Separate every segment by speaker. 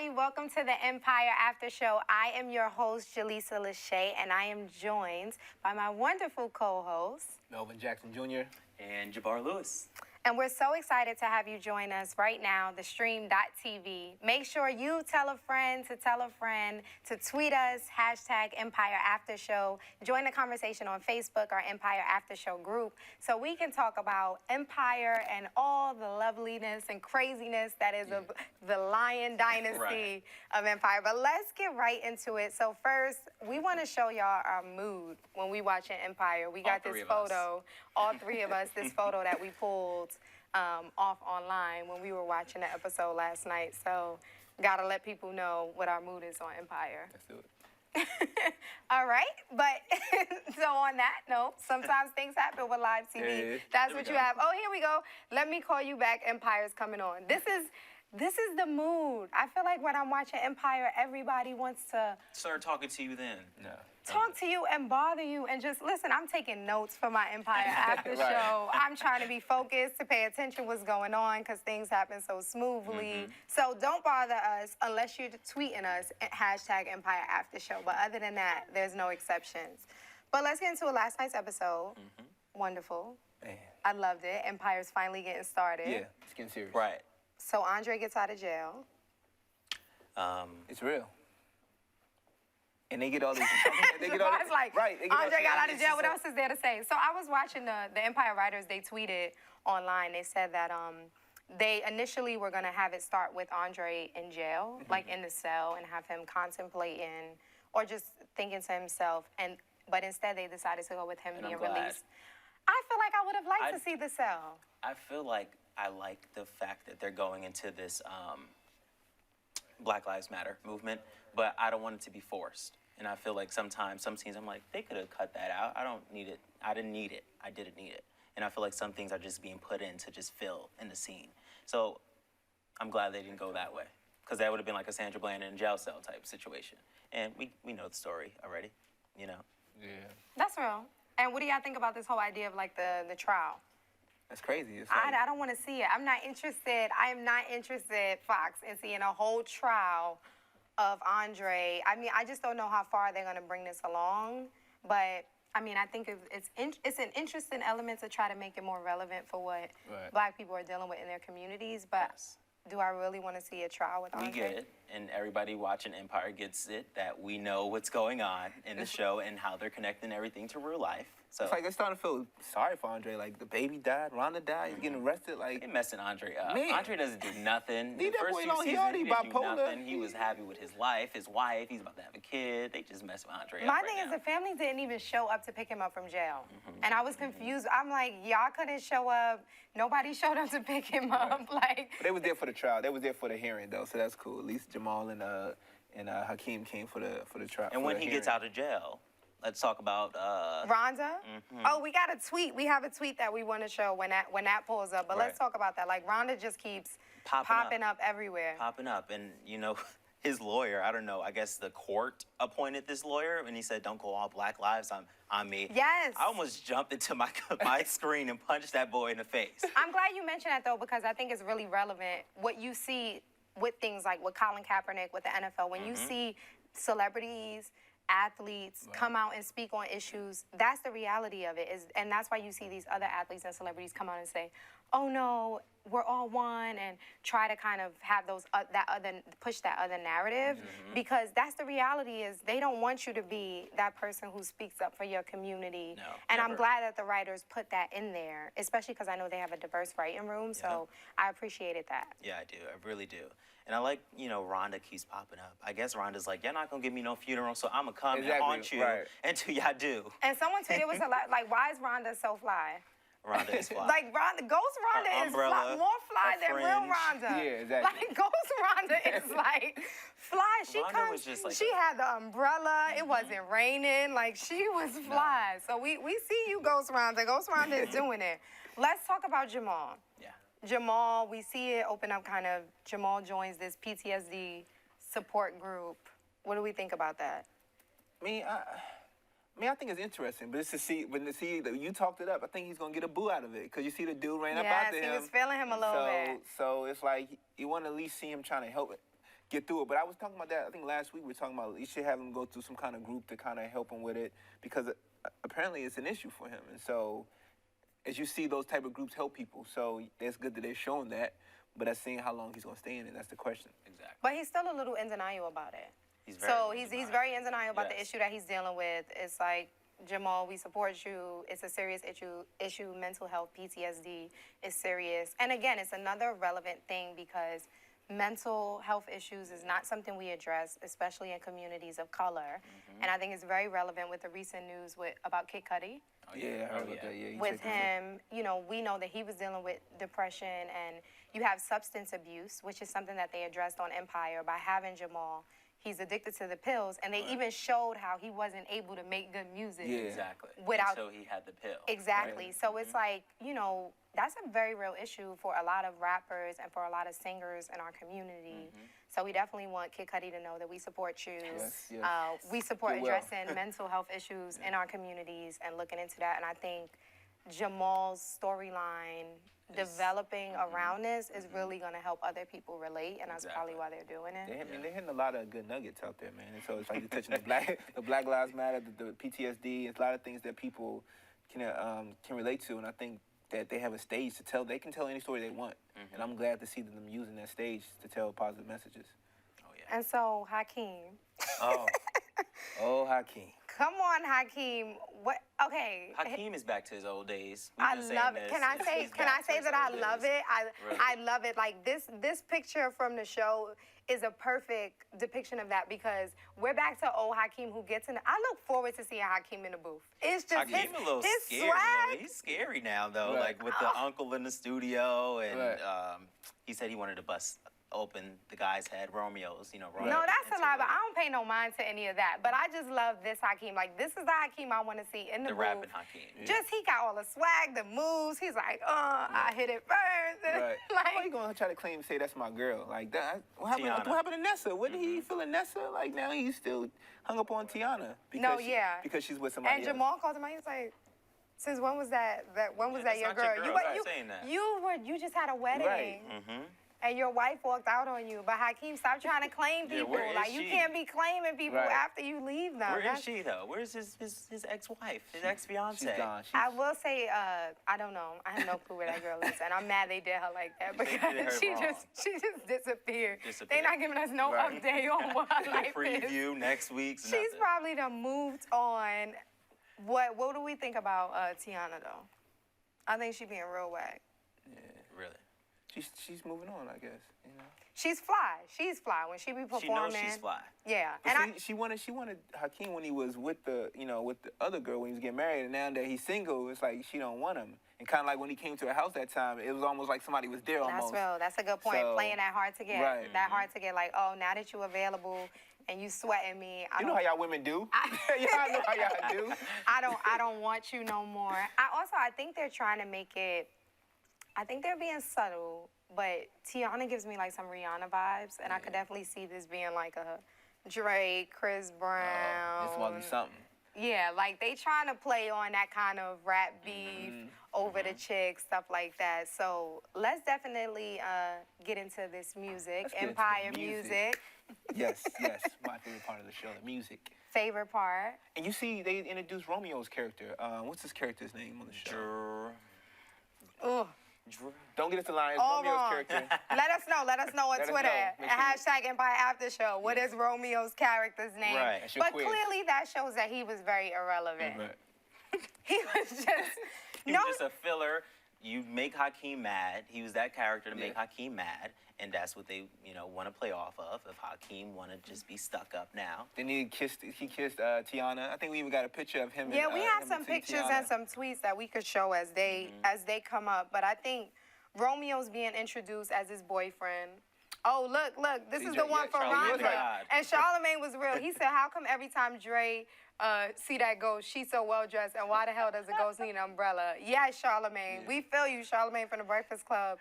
Speaker 1: everybody. Welcome to the Empire Aftershow. I am your host, Jaleesa Lashay, and I am joined by my wonderful co-host,
Speaker 2: Melvin Jackson Jr.
Speaker 3: and Jabbar Lewis.
Speaker 1: And we're so excited to have you join us right now, the stream.tv. Make sure you tell a friend to tweet us, hashtag Empire Aftershow. Join the conversation on Facebook, our Empire Aftershow group, so we can talk about Empire and all the loveliness and craziness that is the Lion Dynasty of Empire. But let's get right into it. So first, we want to show y'all our mood when we watching Empire. We got this photo, all three of us, this photo that we pulled off online when we were watching the episode last night. So gotta let people know what our mood is on Empire.
Speaker 2: Let's do it.
Speaker 1: All right, but so on that note, sometimes things happen with live TV.
Speaker 2: Yeah.
Speaker 1: That's what you have. Oh, here we go. Let me call you back. Empire's coming on. This is the mood. I feel like when I'm watching Empire, everybody wants to
Speaker 3: Start talking to you then.
Speaker 2: No.
Speaker 1: talk to you and bother you and just listen. I'm taking notes for my Empire After Show. I'm trying to be focused to pay attention what's going on because things happen so smoothly. So don't bother us unless you're tweeting us at hashtag Empire After Show. But other than that, there's no exceptions. But let's get into last night's episode. Wonderful.
Speaker 2: Man.
Speaker 1: I loved it. Empire's finally getting started.
Speaker 2: Yeah, it's getting serious.
Speaker 3: Right.
Speaker 1: So Andre gets out of jail.
Speaker 2: It's real. And they get all these. They get all
Speaker 1: It's like,
Speaker 2: right. They get all
Speaker 1: Andre
Speaker 2: these-
Speaker 1: got out of jail. What else is there to say? So I was watching the Empire writers. They tweeted online. They said that they initially were going to have it start with Andre in jail, like in the cell, and have him contemplating or just thinking to himself. But instead, they decided to go with him
Speaker 3: And
Speaker 1: being
Speaker 3: I'm glad.
Speaker 1: released. I feel like I would have liked to see the cell.
Speaker 3: I feel like I like the fact that they're going into this Black Lives Matter movement, but I don't want it to be forced. And I feel like sometimes, some scenes, I'm like, they could have cut that out. I don't need it. I didn't need it. I didn't need it. And I feel like some things are just being put in to just fill in the scene. So I'm glad they didn't go that way, because that would have been like a Sandra Bland in a jail cell type situation. And we know the story already, you know.
Speaker 2: Yeah.
Speaker 1: That's real. And what do y'all think about this whole idea of like the trial?
Speaker 2: That's crazy. It's like,
Speaker 1: I don't want to see it. I'm not interested. I am not interested, Fox, in seeing a whole trial of Andre. I mean, I just don't know how far they're going to bring this along. But, I mean, I think it's an interesting element to try to make it more relevant for what Black people are dealing with in their communities. But do I really want to see a trial with Andre?
Speaker 3: We get it, and everybody watching Empire gets it, that we know what's going on in the show and how they're connecting everything to real life. So
Speaker 2: it's like they're starting to feel sorry for Andre. Like, the baby died, Rhonda died, he's getting arrested. Like,
Speaker 3: they messing Andre up.
Speaker 2: Man.
Speaker 3: Andre doesn't do nothing.
Speaker 2: Leave
Speaker 3: The
Speaker 2: that
Speaker 3: first
Speaker 2: boy
Speaker 3: few
Speaker 2: alone. He
Speaker 3: seasons,
Speaker 2: already
Speaker 3: didn't do
Speaker 2: bipolar.
Speaker 3: nothing. He was happy with his life, he's about to have a kid. They just mess with Andre
Speaker 1: My
Speaker 3: up
Speaker 1: thing
Speaker 3: right
Speaker 1: is
Speaker 3: now.
Speaker 1: the family didn't even show up to pick him up from jail. And I was confused. I'm like, y'all couldn't show up. Nobody showed up to pick him up. Like,
Speaker 2: but they was there for the trial. They was there for the hearing, though, so that's cool. At least Jamal and Hakeem came for the trial.
Speaker 3: And when he gets out of jail, let's talk about
Speaker 1: Rhonda? Oh, we got a tweet. We have a tweet that we want to show when that pulls up. But let's talk about that. Like, Rhonda just keeps popping up everywhere.
Speaker 3: Popping up. And, you know, his lawyer, I don't know, I guess the court appointed this lawyer, and he said, don't go all Black lives on me.
Speaker 1: Yes.
Speaker 3: I almost jumped into my screen and punched that boy in the face.
Speaker 1: I'm glad you mentioned that, though, because I think it's really relevant. What you see with things like with Colin Kaepernick, with the NFL, when you see celebrities, athletes come out and speak on issues, that's the reality of it. And that's why you see these other athletes and celebrities come out and say, oh no, we're all one, and try to kind of have those push that other narrative, because that's the reality. Is they don't want you to be that person who speaks up for your community.
Speaker 3: No,
Speaker 1: and
Speaker 3: never.
Speaker 1: I'm glad that the writers put that in there, especially because I know they have a diverse writing room, so I appreciated that.
Speaker 3: Yeah, I do. I really do. And I like, you know, Rhonda keeps popping up. I guess Rhonda's like, you're not going to give me no funeral, so I'm going to come and haunt you until y'all do.
Speaker 1: And someone tweeted, it was a lot, like, why is Rhonda so fly?
Speaker 3: Rhonda is fly.
Speaker 1: Like, Ghost Rhonda is more fly than real Rhonda.
Speaker 2: Yeah, exactly.
Speaker 1: Like, Ghost Rhonda is, like, fly. She
Speaker 3: Rhonda
Speaker 1: comes,
Speaker 3: was just like
Speaker 1: she had the umbrella. It wasn't raining. Like, she was fly. So we see you, Ghost Rhonda. Ghost Rhonda is doing it. Let's talk about Jamal.
Speaker 3: Yeah.
Speaker 1: Jamal, we see it open up kind of. Jamal joins this PTSD support group. What do we think about that?
Speaker 2: I think it's interesting, but it's to see that you talked it up. I think he's gonna get a boo out of it, because you see the dude ran up after him.
Speaker 1: Yes, he was feeling him a little bit.
Speaker 2: So it's like you want to at least see him trying to help get through it. But I was talking about that, I think last week we were talking about you should have him go through some kind of group to kind of help him with it because apparently it's an issue for him. And so as you see those type of groups help people, so it's good that they're showing that, but that's seeing how long he's going to stay in it. That's the question.
Speaker 3: Exactly.
Speaker 1: But he's still a little in denial about it.
Speaker 3: He's
Speaker 1: very in denial about the
Speaker 3: Yes.
Speaker 1: issue that he's dealing with. It's like, Jamal, we support you. It's a serious issue. Mental health, PTSD is serious. And again, it's another relevant thing because mental health issues is not something we address, especially in communities of color. And I think it's very relevant with the recent news about Kid Cudi.
Speaker 2: Oh, yeah, I heard about that. Yeah,
Speaker 1: With him, you know, we know that he was dealing with depression, and you have substance abuse, which is something that they addressed on Empire by having Jamal. He's addicted to the pills, and they even showed how he wasn't able to make good music.
Speaker 2: Yeah.
Speaker 3: Exactly.
Speaker 1: Without
Speaker 3: So he had the pill.
Speaker 1: Exactly.
Speaker 2: Right.
Speaker 1: So it's like, you know, that's a very real issue for a lot of rappers and for a lot of singers in our community. So we definitely want Kid Cudi to know that we support you.
Speaker 2: Yes.
Speaker 1: We support
Speaker 2: Get well.
Speaker 1: addressing mental health issues in our communities and looking into that. And I think Jamal's storyline developing around this is really going to help other people relate, and that's probably why they're doing it.
Speaker 2: They're hitting a lot of good nuggets out there, man. And so it's like they're touching the Black Lives Matter, the PTSD. It's a lot of things that people can relate to, and I think that they have a stage to tell. They can tell any story they want, and I'm glad to see them using that stage to tell positive messages.
Speaker 3: Oh yeah.
Speaker 1: And so, Hakeem.
Speaker 2: Oh, Hakeem.
Speaker 1: Come on, Hakeem. What? Okay.
Speaker 3: Hakeem is back to his old days. We've
Speaker 1: I
Speaker 3: been saying
Speaker 1: love it.
Speaker 3: this.
Speaker 1: Can I say?
Speaker 3: He's
Speaker 1: Can
Speaker 3: back
Speaker 1: I
Speaker 3: to
Speaker 1: say
Speaker 3: his
Speaker 1: that I
Speaker 3: old
Speaker 1: love
Speaker 3: days.
Speaker 1: it?
Speaker 3: Really.
Speaker 1: I love it. Like this picture from the show is a perfect depiction of that because we're back to old Hakeem who gets in. I look forward to seeing Hakeem in the booth. It's just
Speaker 3: Hakeem a little
Speaker 1: his
Speaker 3: scary.
Speaker 1: swag.
Speaker 3: He's scary now though,
Speaker 2: Right.
Speaker 3: like with the uncle in the studio, and
Speaker 2: Right.
Speaker 3: he said he wanted to bust open the guy's head, Romeo's. You know, Rhonda
Speaker 1: No, that's a
Speaker 3: into
Speaker 1: lie, but
Speaker 3: it.
Speaker 1: I don't pay no mind to any of that. But I just love this Hakeem. Like, this is the Hakeem I want to see in the
Speaker 3: The
Speaker 1: booth.
Speaker 3: rapping Hakeem.
Speaker 1: Just, he got all the swag, the moves. He's like, I hit it first.
Speaker 2: Right. How you
Speaker 1: Like,
Speaker 2: gonna try to claim say that's my girl? Like that. What happened?
Speaker 3: Tiana.
Speaker 2: What happened to Nessa? Wasn't he feeling Nessa? Like now he's still hung up on Tiana. Because because she's with somebody
Speaker 1: and
Speaker 2: else.
Speaker 1: Jamal called him out. He was like, since when was that when was that
Speaker 3: that's
Speaker 1: your
Speaker 3: not your
Speaker 1: girl?
Speaker 3: girl.
Speaker 1: You,
Speaker 3: Stop
Speaker 1: you,
Speaker 3: saying that.
Speaker 1: you just had a wedding.
Speaker 2: Right.
Speaker 1: And your wife walked out on you. But Hakeem, stop trying to claim
Speaker 3: Yeah,
Speaker 1: people.
Speaker 3: where is
Speaker 1: Like, you
Speaker 3: she?
Speaker 1: can't be claiming people
Speaker 2: Right.
Speaker 1: after you leave them.
Speaker 3: Where is
Speaker 1: That's-
Speaker 3: she though? Where's his ex-wife, his ex-fiance?
Speaker 2: She's gone.
Speaker 1: I will say, I don't know. I have no clue where that girl is, and I'm mad they did her like that
Speaker 3: They did
Speaker 1: because
Speaker 3: her
Speaker 1: she
Speaker 3: wrong.
Speaker 1: just disappeared.
Speaker 3: Disappeared.
Speaker 1: They're not giving us no
Speaker 2: Right.
Speaker 1: update on what her life is.
Speaker 3: Preview next week's.
Speaker 1: She's
Speaker 3: nothing.
Speaker 1: probably done moved on. What do we think about Tiana though? I think she being real whack.
Speaker 3: Really.
Speaker 2: She's moving on, I guess. You know.
Speaker 1: She's fly. She's fly when she be performing.
Speaker 3: She knows she's fly.
Speaker 1: Yeah,
Speaker 2: But
Speaker 1: and
Speaker 2: see, she wanted Hakeem when he was with the other girl when he was getting married, and now that he's single, it's like she don't want him. And kind of like when he came to her house that time, it was almost like somebody was there almost.
Speaker 1: That's real. That's a good point.
Speaker 2: So,
Speaker 1: Playing that hard to get.
Speaker 2: right.
Speaker 1: That hard to get. Like, oh, now that you available and you sweating me,
Speaker 2: You know how y'all women do. Y'all know how y'all do.
Speaker 1: I don't want you no more. I think they're trying to make it. I think they're being subtle, but Tiana gives me like some Rihanna vibes, and I could definitely see this being like a Drake, Chris Brown.
Speaker 2: This must be something.
Speaker 1: Yeah, like they trying to play on that kind of rap beef over the chick, stuff like that. So let's definitely get into this music,
Speaker 2: Let's get into
Speaker 1: Empire
Speaker 2: the music.
Speaker 1: music.
Speaker 2: Yes, my favorite part of the show, the music.
Speaker 1: Favorite part.
Speaker 2: And you see, they introduced Romeo's character. What's his character's name on the show?
Speaker 1: Ugh.
Speaker 2: Don't get us the line. It's
Speaker 1: Hold
Speaker 2: Romeo's
Speaker 1: on.
Speaker 2: character.
Speaker 1: Let us know on
Speaker 2: Let us
Speaker 1: Twitter.
Speaker 2: know. Make sure
Speaker 1: Hashtag Empire Aftershow. What is Romeo's character's name?
Speaker 3: Right.
Speaker 2: That's your
Speaker 1: But
Speaker 2: quiz.
Speaker 1: clearly that shows that he was very irrelevant.
Speaker 2: Right.
Speaker 1: He was just
Speaker 3: He was just a filler. You make Hakeem mad. He was that character to make
Speaker 2: Yeah.
Speaker 3: Hakeem mad, and that's what they, want to play off of. If Hakeem want to just be stuck up now.
Speaker 2: Then he kissed Tiana. I think we even got a picture of him.
Speaker 1: Yeah,
Speaker 2: and,
Speaker 1: we have
Speaker 2: him
Speaker 1: some
Speaker 2: and
Speaker 1: pictures
Speaker 2: Tiana.
Speaker 1: and some tweets that we could show as they come up. But I think Romeo's being introduced as his boyfriend. Oh, look, this is the one from
Speaker 2: Charlamagne was
Speaker 1: Rhonda.
Speaker 2: right.
Speaker 1: And Charlamagne was real. He said, how come every time Dre see that ghost, she's so well dressed, and why the hell does a ghost need an umbrella? Yes, Charlamagne. We feel you, Charlamagne from the Breakfast Club.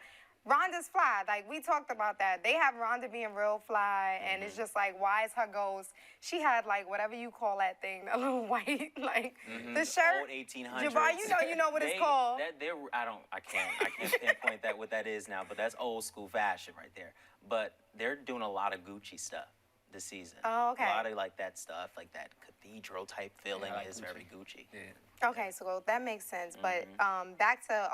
Speaker 1: Rhonda's fly. Like, we talked about that. They have Rhonda being real fly, and it's just like, why is her ghost? She had, like, whatever you call that thing, a little white, like, the shirt.
Speaker 3: Old 1800s.
Speaker 1: Jabbar, you know what it's called.
Speaker 3: I can't pinpoint what that is now, but that's old school fashion right there. but they're doing a lot of Gucci stuff this season.
Speaker 1: Oh, okay.
Speaker 3: A lot of like that stuff, like that cathedral type feeling
Speaker 2: I like
Speaker 3: is
Speaker 2: Gucci.
Speaker 3: very Gucci.
Speaker 2: Yeah.
Speaker 1: Okay, so that makes sense. But back to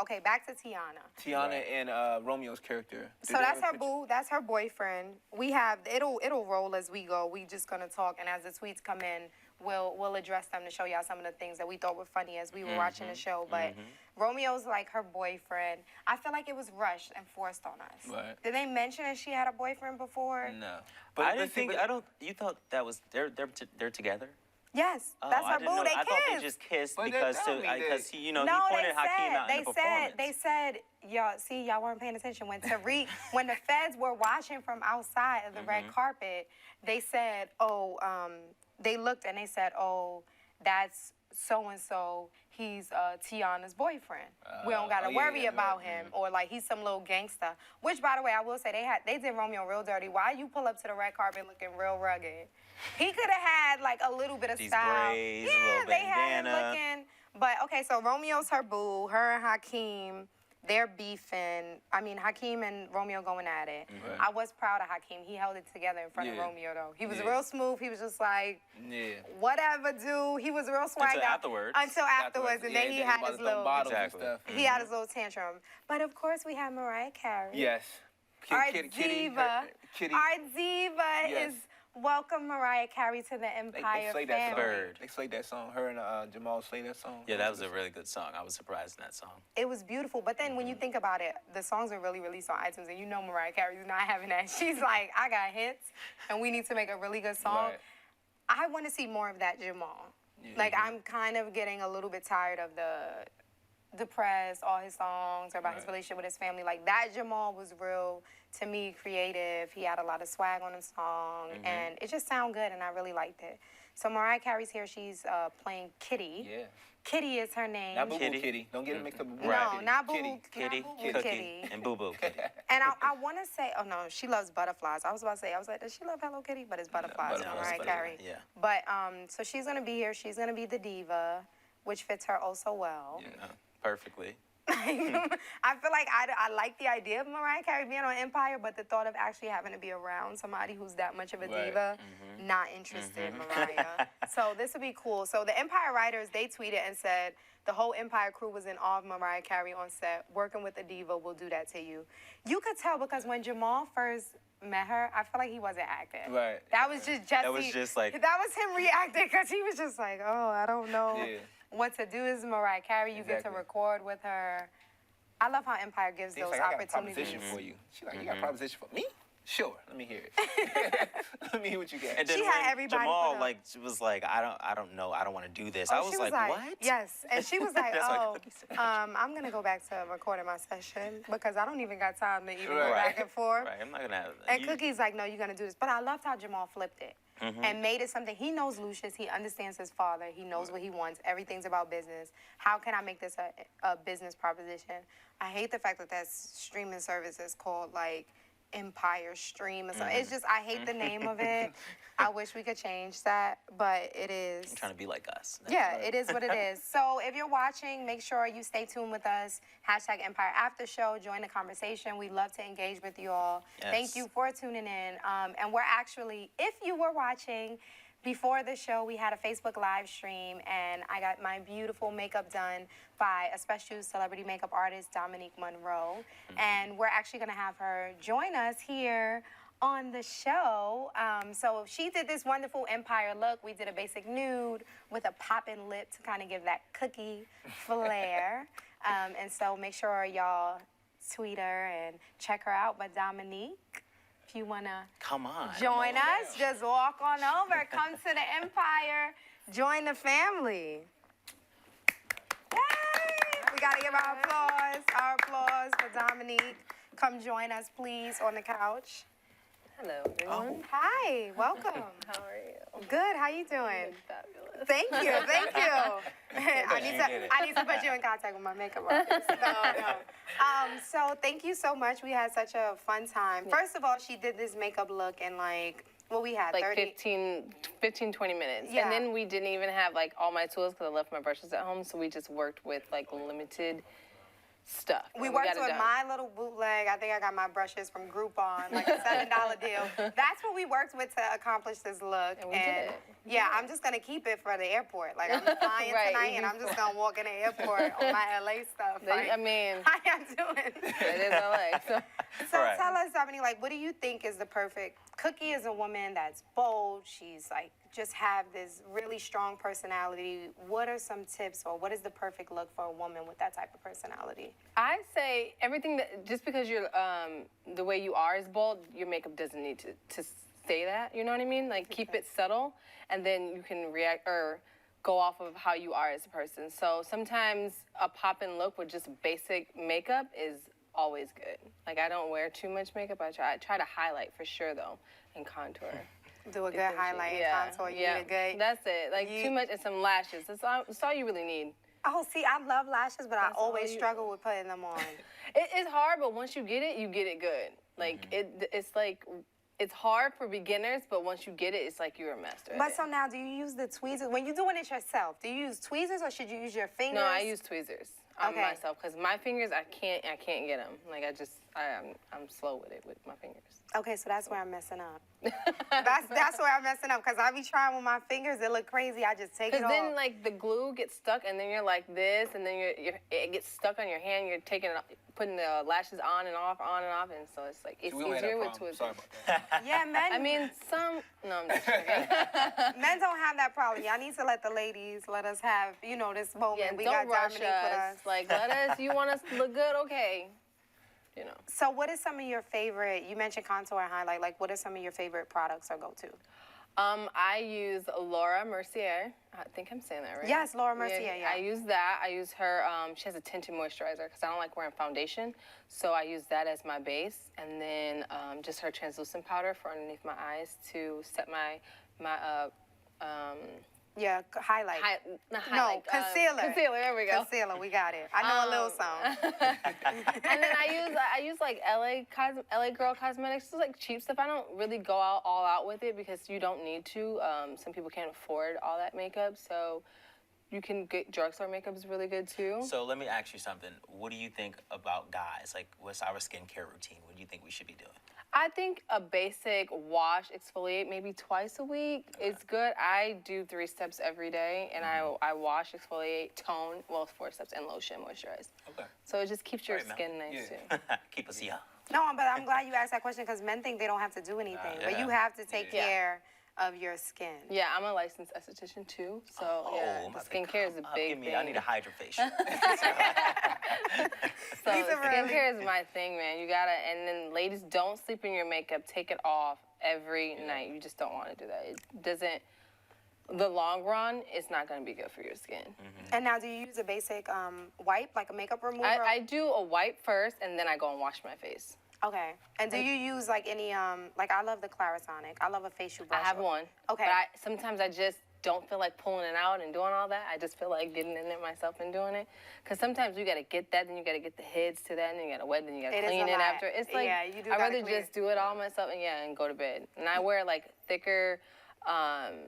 Speaker 1: Tiana.
Speaker 2: Tiana
Speaker 3: Right.
Speaker 2: and Romeo's character.
Speaker 1: So that's her boo. That's her boyfriend. We have it'll roll as we go. We just gonna talk, and as the tweets come in, we'll address them to show y'all some of the things that we thought were funny as we were watching the show. But Romeo's like her boyfriend. I feel like it was rushed and forced on us.
Speaker 2: Right.
Speaker 1: Did they mention that she had a boyfriend before?
Speaker 2: No.
Speaker 3: But I didn't think. You thought that was they're together?
Speaker 1: Yes,
Speaker 3: Oh,
Speaker 1: that's
Speaker 3: I
Speaker 1: her
Speaker 3: didn't
Speaker 1: boo.
Speaker 3: know.
Speaker 1: They
Speaker 3: I thought they
Speaker 1: kissed.
Speaker 3: just kissed
Speaker 2: But
Speaker 3: because
Speaker 2: that don't mean
Speaker 3: because he
Speaker 1: No,
Speaker 3: he pointed Hakeem out in the performance.
Speaker 1: they said, y'all weren't paying attention. When when the feds were watching from outside of the red carpet, they said, they looked and they said, that's so-and-so, he's Tiana's boyfriend. We don't gotta worry about him, or like he's some little gangster. Which, by the way, I will say they did Romeo real dirty. Why you pull up to the red carpet looking real rugged? He could have had like a little bit of
Speaker 3: These
Speaker 1: style.
Speaker 3: braids, a
Speaker 1: Yeah,
Speaker 3: little
Speaker 1: they had him
Speaker 3: bandana.
Speaker 1: looking. But okay, so Romeo's her boo. Her and Hakeem, they're beefing. I mean, Hakeem and Romeo going at it.
Speaker 2: Right.
Speaker 1: I was proud of Hakeem. He held it together in front of
Speaker 2: Yeah.
Speaker 1: Romeo, though. He was
Speaker 2: Yeah.
Speaker 1: real smooth. He was just like,
Speaker 2: Yeah.
Speaker 1: whatever, dude. He was real swagged out.
Speaker 3: afterwards.
Speaker 1: Until afterwards, and then he had his little,
Speaker 3: Exactly.
Speaker 2: Stuff.
Speaker 1: he had his little tantrum. But of course, we have Mariah Carey.
Speaker 2: Yes.
Speaker 1: Our
Speaker 2: Kitty,
Speaker 1: diva.
Speaker 2: Kitty.
Speaker 1: Our diva
Speaker 2: Yes.
Speaker 1: is welcome Mariah Carey to the
Speaker 2: They
Speaker 1: Empire
Speaker 2: slayed that song.
Speaker 1: family.
Speaker 3: Bird.
Speaker 2: They slayed that song. Her and Jamal slayed that song.
Speaker 3: Yeah, that was a really good song. I was surprised in that song.
Speaker 1: It was beautiful. But then when you think about it, the songs are really released on iTunes, and you know Mariah Carey's not having that. She's like, I got hits, and we need to make a really good song.
Speaker 2: Right.
Speaker 1: I want to see more of that Jamal.
Speaker 2: Yeah.
Speaker 1: Like, I'm kind of getting a little bit tired of the depressed, all his songs are about his
Speaker 2: Right.
Speaker 1: relationship with his family. Like, that Jamal was real, to me, creative. He had a lot of swag on his song, and it just sounded good, and I really liked it. So Mariah Carey's here. She's playing Kitty.
Speaker 2: Yeah.
Speaker 1: Kitty is her name.
Speaker 2: Not Boo Boo
Speaker 3: Kitty.
Speaker 2: Kitty. Don't get it mixed up with Boo
Speaker 3: Right.
Speaker 1: No,
Speaker 2: Kitty.
Speaker 1: not Boo
Speaker 2: Kitty.
Speaker 1: Boo
Speaker 3: Kitty,
Speaker 1: not Boo Boo
Speaker 3: Cookie,
Speaker 1: Kitty.
Speaker 3: and Boo Boo Kitty.
Speaker 1: And I want to say, oh no, she loves butterflies. I was about to say, does she love Hello Kitty? But it's butterflies,
Speaker 2: butterflies,
Speaker 1: Mariah
Speaker 3: butterflies,
Speaker 1: Carey.
Speaker 3: yeah.
Speaker 1: But so she's gonna be here. She's gonna be the diva, which fits her oh so well.
Speaker 2: Yeah.
Speaker 3: Perfectly.
Speaker 1: I feel like I like the idea of Mariah Carey being on Empire, but the thought of actually having to be around somebody who's that much of a
Speaker 2: Right.
Speaker 1: diva, not interested, Mariah. So this would be cool. So the Empire writers, they tweeted and said, the whole Empire crew was in awe of Mariah Carey on set. Working with a diva will do that to you. You could tell because when Jamal first met her, I feel like he wasn't acting.
Speaker 2: Right.
Speaker 1: That was just Jesse.
Speaker 3: That was just like-
Speaker 1: That was him reacting because he was just like, oh, I don't know
Speaker 2: Yeah.
Speaker 1: what to do. This is Mariah Carey. You get to
Speaker 2: Exactly.
Speaker 1: record with her. I love how Empire gives
Speaker 2: She's
Speaker 1: those
Speaker 2: like, I got a
Speaker 1: opportunities.
Speaker 2: proposition for you. She's like, you got a proposition for me? Sure. Let me hear it. Let me hear what you got.
Speaker 3: And then
Speaker 1: She had
Speaker 3: when
Speaker 1: everybody
Speaker 3: Jamal
Speaker 1: put up.
Speaker 3: like she was like, I don't know, I don't want to do this.
Speaker 1: Oh,
Speaker 3: I was
Speaker 1: she
Speaker 3: like, what?
Speaker 1: Yes, and she was like,
Speaker 3: That's what
Speaker 1: oh,
Speaker 3: Cookie said.
Speaker 1: I'm gonna go back to recording my session because I don't even got time to even go
Speaker 2: Right.
Speaker 1: back and forth.
Speaker 3: Right, I'm not gonna have
Speaker 1: And
Speaker 3: you-
Speaker 1: Cookie's like, no, you're gonna do this. But I loved how Jamal flipped it and made it something. He knows Lucious. He understands his father. He knows what he wants. Everything's about business. How can I make this a business proposition? I hate the fact that that streaming service is called like Empire Stream or something. It's just, I hate the name of it. I wish we could change that, but it is.
Speaker 3: trying to be like us.
Speaker 1: Yeah, it is what it is. So if you're watching, make sure you stay tuned with us. Hashtag Empire Aftershow. Join the conversation. We'd love to engage with you all.
Speaker 3: Yes.
Speaker 1: Thank you for tuning in. And we're actually, if you were watching, before the show, we had a Facebook live stream, and I got my beautiful makeup done by a special celebrity makeup artist, Dominique Monroe. And we're actually going to have her join us here on the show. So she did this wonderful Empire look. We did a basic nude with a poppin' lip to kind of give that cookie flair. And so make sure y'all tweet her and check her out. But Dominique, if you want to
Speaker 3: Come on.
Speaker 1: join us, just walk on over. Come to the Empire. Join the family. Yay! We got to give our applause for Dominique. Come join us, please, on the couch.
Speaker 4: Hello, everyone.
Speaker 1: Hi, welcome.
Speaker 4: How are you?
Speaker 1: Good, how you doing?
Speaker 4: Fabulous.
Speaker 1: Thank you. I need to put you in contact with my makeup artist. No. So thank you so much. We had such a fun time. First of all, she did this makeup look in like, well, we had
Speaker 4: Like
Speaker 1: 30.
Speaker 4: 15, 20 minutes.
Speaker 1: Yeah.
Speaker 4: And then we didn't even have like all my tools because I left my brushes at home. So we just worked with like limited stuff.
Speaker 1: We
Speaker 4: and
Speaker 1: worked
Speaker 4: got it
Speaker 1: with
Speaker 4: done.
Speaker 1: my little bootleg. I think I got my brushes from Groupon, like a $7 deal. That's what we worked with to accomplish this look.
Speaker 4: And we did it.
Speaker 1: Yeah, I'm just gonna keep it for the airport. Like I'm flying
Speaker 4: Right,
Speaker 1: tonight,
Speaker 4: you
Speaker 1: and I'm just
Speaker 4: fly.
Speaker 1: gonna walk in the airport on my LA stuff. Like,
Speaker 4: I mean,
Speaker 1: how y'all doing?
Speaker 4: it is LA. So.
Speaker 1: So
Speaker 3: Right.
Speaker 1: tell us, Dominique, like, what do you think is the perfect? Cookie is a woman that's bold. She's like just have this really strong personality. What are some tips, or what is the perfect look for a woman with that type of personality?
Speaker 4: I say everything that just because you're the way you are is bold, your makeup doesn't need to say that. You know what I mean? Like keep it subtle, and then you can react or go off of how you are as a person. So sometimes a pop-in look with just basic makeup is always good. Like I don't wear too much makeup. I try to highlight for sure though, and contour.
Speaker 1: Do a good highlight and contour. You need a good.
Speaker 4: That's it. Like too much and some lashes. That's all you really need.
Speaker 1: Oh, see, I love lashes, but I
Speaker 4: That's all
Speaker 1: always
Speaker 4: you-
Speaker 1: struggle with putting them on.
Speaker 4: It's hard, but once you get it good. Like it's like it's hard for beginners, but once you get it, it's like you're a master. at
Speaker 1: But
Speaker 4: it.
Speaker 1: so now, do you use the tweezers when you're doing it yourself? Do you use tweezers, or should you use your fingers?
Speaker 4: No, I use tweezers on
Speaker 1: Okay.
Speaker 4: myself because my fingers I can't get them. Like I'm slow with it with my fingers.
Speaker 1: Okay, so that's where I'm messing up. that's where I'm messing up, because I be trying with my fingers. It look crazy. I just take it
Speaker 4: Because
Speaker 1: off.
Speaker 4: then like the glue gets stuck and then you're like this and then it gets stuck on your hand. You're taking it, putting the lashes on and off, and so it's like it's
Speaker 2: We don't have
Speaker 4: easier
Speaker 2: that
Speaker 4: with
Speaker 2: problem.
Speaker 4: tweezers.
Speaker 2: Sorry about that.
Speaker 1: Yeah, men.
Speaker 4: I mean, no, I'm just joking.
Speaker 1: men don't have that problem. Y'all need to let the ladies let us have, this moment.
Speaker 4: Yeah,
Speaker 1: we
Speaker 4: don't
Speaker 1: got
Speaker 4: rush
Speaker 1: Dominique with
Speaker 4: us.
Speaker 1: us.
Speaker 4: Like, let us. You want us to look good? Okay.
Speaker 1: So, what is some of your favorite? You mentioned contour and highlight. Like, what are some of your favorite products or go-to?
Speaker 4: I use Laura Mercier. I think I'm saying that right.
Speaker 1: Yes, Laura Mercier, yeah.
Speaker 4: I use that. I use her. She has a tinted moisturizer because I don't like wearing foundation, so I use that as my base, and then just her translucent powder for underneath my eyes to set my
Speaker 1: Yeah, highlight.
Speaker 4: highlight.
Speaker 1: Concealer.
Speaker 4: Concealer. There we go.
Speaker 1: Concealer. We got it. I know a little something.
Speaker 4: And then I use like LA Girl Cosmetics. It's like cheap stuff. I don't really go all out with it because you don't need to. Some people can't afford all that makeup, so you can get drugstore makeup is really good too.
Speaker 3: So let me ask you something. What do you think about guys? Like, what's our skincare routine? What do you think we should be doing?
Speaker 4: I think a basic wash, exfoliate maybe twice a week is good. I do 3 steps every day, and I wash, exfoliate, tone, 4 steps, and lotion, moisturize.
Speaker 3: Okay.
Speaker 4: So it just keeps your
Speaker 3: Right, Mel.
Speaker 4: skin nice
Speaker 2: Yeah.
Speaker 4: too.
Speaker 3: Keep us young.
Speaker 1: No, but I'm glad you asked that question, because men think they don't have to do anything. But you
Speaker 3: yeah.
Speaker 1: have to take
Speaker 4: Yeah.
Speaker 1: care of your skin.
Speaker 4: Yeah, I'm a licensed esthetician too, so yeah,
Speaker 3: I'm about to
Speaker 4: skincare is a
Speaker 3: come up.
Speaker 4: big
Speaker 3: Give me,
Speaker 4: thing.
Speaker 3: I need a hydrofacial.
Speaker 4: So
Speaker 1: These are really-
Speaker 4: skincare is my thing, man. You gotta, and then ladies, don't sleep in your makeup. Take it off every night. You just don't want to do that. It doesn't. The long run, it's not gonna be good for your skin.
Speaker 1: And now, do you use a basic wipe, like a makeup remover?
Speaker 4: I do a wipe first, and then I go and wash my face.
Speaker 1: Okay. And do you use like any like, I love the Clarisonic. I love a facial brush.
Speaker 4: I have one.
Speaker 1: Okay.
Speaker 4: But sometimes I just don't feel like pulling it out and doing all that. I just feel like getting in it myself and doing it. Because sometimes you got to get that, then you got to get the heads to that, and then you got to wet, then you got to
Speaker 1: It is
Speaker 4: clean
Speaker 1: a
Speaker 4: it
Speaker 1: lot.
Speaker 4: after. It's like,
Speaker 1: Yeah, you do
Speaker 4: I'd
Speaker 1: gotta
Speaker 4: rather
Speaker 1: clear.
Speaker 4: just do it all myself and go to bed. And I wear like thicker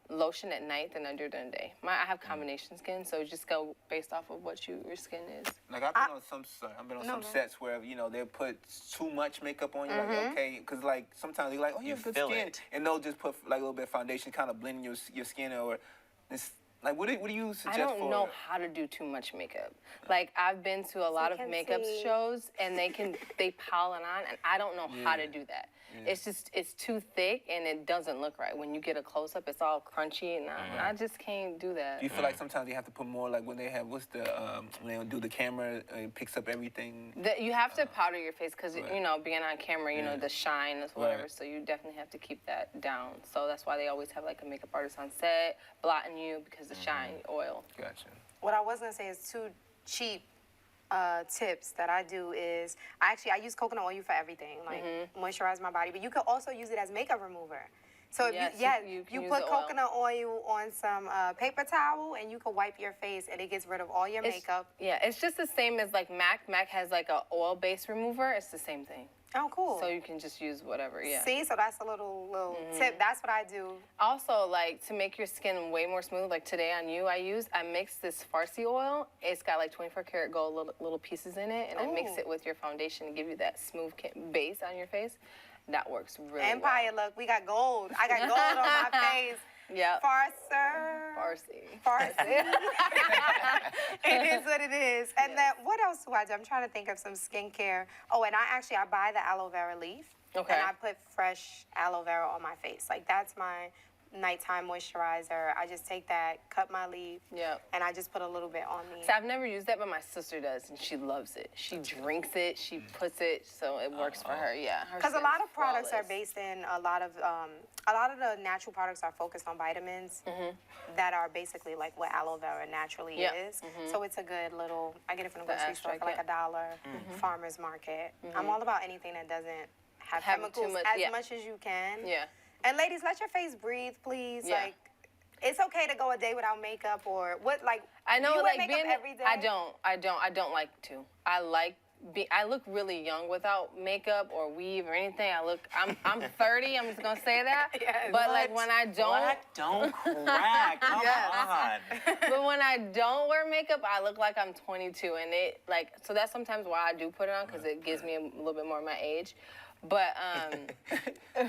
Speaker 4: lotion at night than I do during the day. I have combination skin, so just go based off of what your skin is.
Speaker 2: Like I've been on some sets where they'll put too much makeup on you. Like okay, because like sometimes they're like, oh, you have good
Speaker 3: feel
Speaker 2: skin,
Speaker 3: it.
Speaker 2: and they'll just put like a little bit of foundation, kind of blend your skin, or it's like what do you suggest
Speaker 4: I don't
Speaker 2: for?
Speaker 4: know how to do too much makeup. Like I've been to a lot of
Speaker 1: can
Speaker 4: makeup
Speaker 1: see.
Speaker 4: shows and they pile it on, and I don't know how to do that. It's too thick and it doesn't look right. When you get a close up, it's all crunchy, and I just can't do that.
Speaker 2: Do you feel like sometimes they have to put more, like when they have when they do the camera, it picks up everything?
Speaker 4: You have to powder your face because
Speaker 2: Right.
Speaker 4: being on camera, the shine is whatever.
Speaker 2: Right.
Speaker 4: So you definitely have to keep that down. So that's why they always have like a makeup artist on set blotting you because the shine oil.
Speaker 2: Gotcha.
Speaker 1: What I was gonna say is 2 cheap tips that I do is I use coconut oil for everything, like moisturize my body. But you could also use it as makeup remover. So
Speaker 4: Yes,
Speaker 1: you
Speaker 4: can use
Speaker 1: put
Speaker 4: the oil.
Speaker 1: coconut oil on some paper towel, and you can wipe your face, and it gets rid of all your makeup.
Speaker 4: Yeah, it's just the same as like MAC. MAC has like a oil-based remover. It's the same thing.
Speaker 1: Oh, cool.
Speaker 4: So you can just use whatever. Yeah.
Speaker 1: See, so that's a little tip. That's what I do.
Speaker 4: Also, like to make your skin way more smooth, like today on you, I mixed this Farsi oil. It's got like 24 karat gold little pieces in it, and I mix it with your foundation to give you that smooth base on your face. That works really
Speaker 1: Empire,
Speaker 4: well.
Speaker 1: look, we got gold. I got gold on my face.
Speaker 4: Yep.
Speaker 1: Farsi.
Speaker 4: Farsi.
Speaker 1: It is what it is. And then what else do I do? I'm trying to think of some skincare. Oh, and I buy the aloe vera leaf.
Speaker 4: Okay.
Speaker 1: And I put fresh aloe vera on my face. Like that's my nighttime moisturizer. I just take that, cut my leaf, and I just put a little bit on me.
Speaker 4: So I've never used that, but my sister does, and she loves it. She drinks it, she puts it, so it works for her. Yeah.
Speaker 1: Because a lot of products are based in a lot of the natural products are focused on vitamins that are basically like what aloe vera naturally is. So it's a good little. I get it from the grocery store for like $1. Farmers market. I'm all about anything that doesn't have chemicals as much as you can.
Speaker 4: Yeah.
Speaker 1: And ladies, let your face breathe, please.
Speaker 4: Yeah.
Speaker 1: Like, it's okay to go a day without makeup or what. Like,
Speaker 4: I know,
Speaker 1: you
Speaker 4: like
Speaker 1: wear makeup
Speaker 4: being.
Speaker 1: every day.
Speaker 4: I don't like to. I look really young without makeup or weave or anything. I'm 30. I'm just gonna say that.
Speaker 1: Yes.
Speaker 4: But like when I don't.
Speaker 3: Black don't crack. Come on.
Speaker 4: But when I don't wear makeup, I look like I'm 22, and so that's sometimes why I do put it on because it gives me a little bit more of my age. But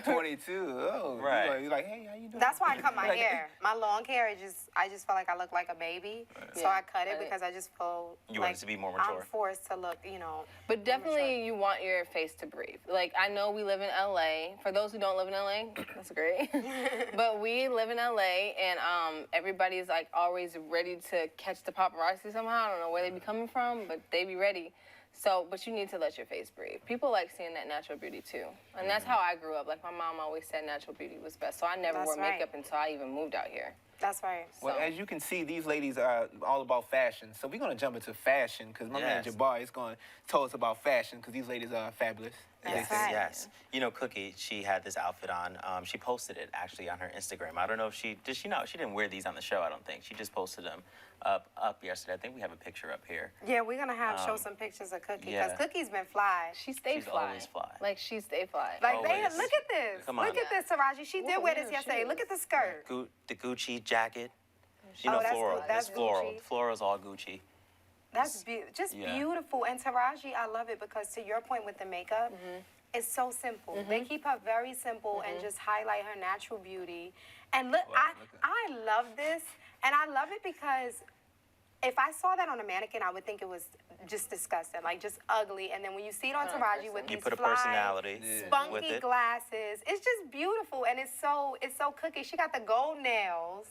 Speaker 2: 22. Oh,
Speaker 3: Right.
Speaker 2: You're like, hey, how you doing?
Speaker 1: That's why I cut my hair. My long hair, I just feel like I look like a baby. So
Speaker 4: Yeah.
Speaker 1: I cut it because I just feel
Speaker 3: You
Speaker 1: like
Speaker 3: want it to be more mature.
Speaker 1: I'm forced to look,
Speaker 4: But definitely you want your face to breathe. Like, I know we live in LA. For those who don't live in LA, that's great. But we live in LA, and everybody's like always ready to catch the paparazzi somehow. I don't know where they be coming from, but they be ready. So, but you need to let your face breathe. People like seeing that natural beauty too. And that's how I grew up. Like my mom always said natural beauty was best. So I never wore makeup until I even moved out here.
Speaker 1: That's right.
Speaker 2: Well, as you can see, these ladies are all about fashion. So we're going to jump into fashion because my man Jabbar is going to tell us about fashion because these ladies are fabulous.
Speaker 1: That's right.
Speaker 3: Yes. You know, Cookie, she had this outfit on. She posted it actually on her Instagram. I don't know if she know. She didn't wear these on the show, I don't think. She just posted them up yesterday. I think we have a picture up here.
Speaker 1: Yeah, we're going to show some pictures of Cookie because Cookie's been fly.
Speaker 4: She's fly.
Speaker 3: Always fly.
Speaker 4: Like, she stay fly.
Speaker 1: Like,
Speaker 3: Always.
Speaker 1: look at this.
Speaker 3: Come on.
Speaker 1: Look at this, Taraji. She did wear this yesterday. Look at the skirt.
Speaker 3: The Gucci jacket. You know,
Speaker 1: that's
Speaker 3: floral.
Speaker 1: cool. That's
Speaker 3: It's floral.
Speaker 1: Gucci.
Speaker 3: Floral's all Gucci.
Speaker 1: That's just beautiful. And Taraji, I love it because to your point with the makeup, it's so simple. They keep her very simple and just highlight her natural beauty. And look, I love this. And I love it because if I saw that on a mannequin, I would think it was just disgusting, like just ugly. And then when you see it on Taraji with
Speaker 3: You
Speaker 1: these
Speaker 3: put a
Speaker 1: fly,
Speaker 3: personality with
Speaker 1: spunky
Speaker 3: it.
Speaker 1: glasses, it's just beautiful. And it's so Cookie. She got the gold nails.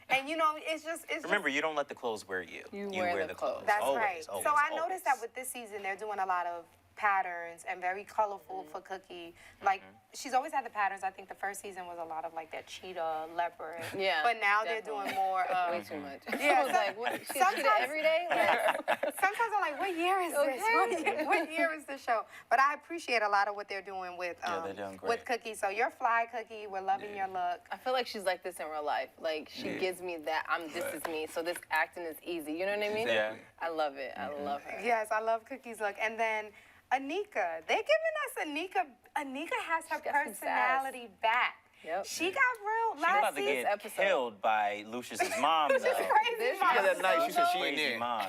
Speaker 1: And it's
Speaker 3: Remember, you don't let the clothes wear you.
Speaker 4: You wear the clothes.
Speaker 1: That's
Speaker 3: always,
Speaker 1: right.
Speaker 3: Always,
Speaker 1: so I
Speaker 3: always.
Speaker 1: noticed that with this season, they're doing a lot of patterns and very colorful for Cookie. Like, she's always had the patterns. I think the first season was a lot of like that cheetah, leopard.
Speaker 4: Yeah,
Speaker 1: But now they're doing more of...
Speaker 4: Way too much.
Speaker 1: Yeah,
Speaker 4: I was like, what? She cheetah every day? Like,
Speaker 1: Sometimes I'm like, what year is this? What year is this show? But I appreciate a lot of what they're doing with
Speaker 3: they're doing great.
Speaker 1: with Cookie. So you're fly, Cookie. We're loving your look.
Speaker 4: I feel like she's like this in real life. Like, she gives me that, this is me, so this acting is easy. You know what I mean?
Speaker 3: Yeah.
Speaker 4: I love it. I love her.
Speaker 1: Yes, I love Cookie's look. And then Anika. They're giving us Anika. Anika has her
Speaker 4: got some sass.
Speaker 1: personality back.
Speaker 4: Yep.
Speaker 1: She got real
Speaker 3: She's about
Speaker 1: last
Speaker 3: to
Speaker 1: season.
Speaker 3: get killed by Lucious's mom, though.
Speaker 1: This is crazy.
Speaker 4: This
Speaker 1: mom.
Speaker 2: Yeah, that night she said she ain't
Speaker 3: Crazy
Speaker 2: there.
Speaker 3: mom.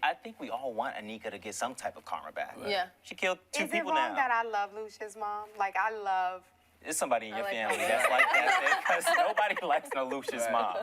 Speaker 3: I think we all want Anika to get some type of karma back.
Speaker 4: Yeah.
Speaker 3: She killed two
Speaker 1: Is it
Speaker 3: people
Speaker 1: wrong
Speaker 3: now.
Speaker 1: that I love Lucious mom? Like, I love...
Speaker 3: There's somebody in your
Speaker 4: like
Speaker 3: family
Speaker 4: her.
Speaker 3: that's like that, because nobody likes no Lucious mom.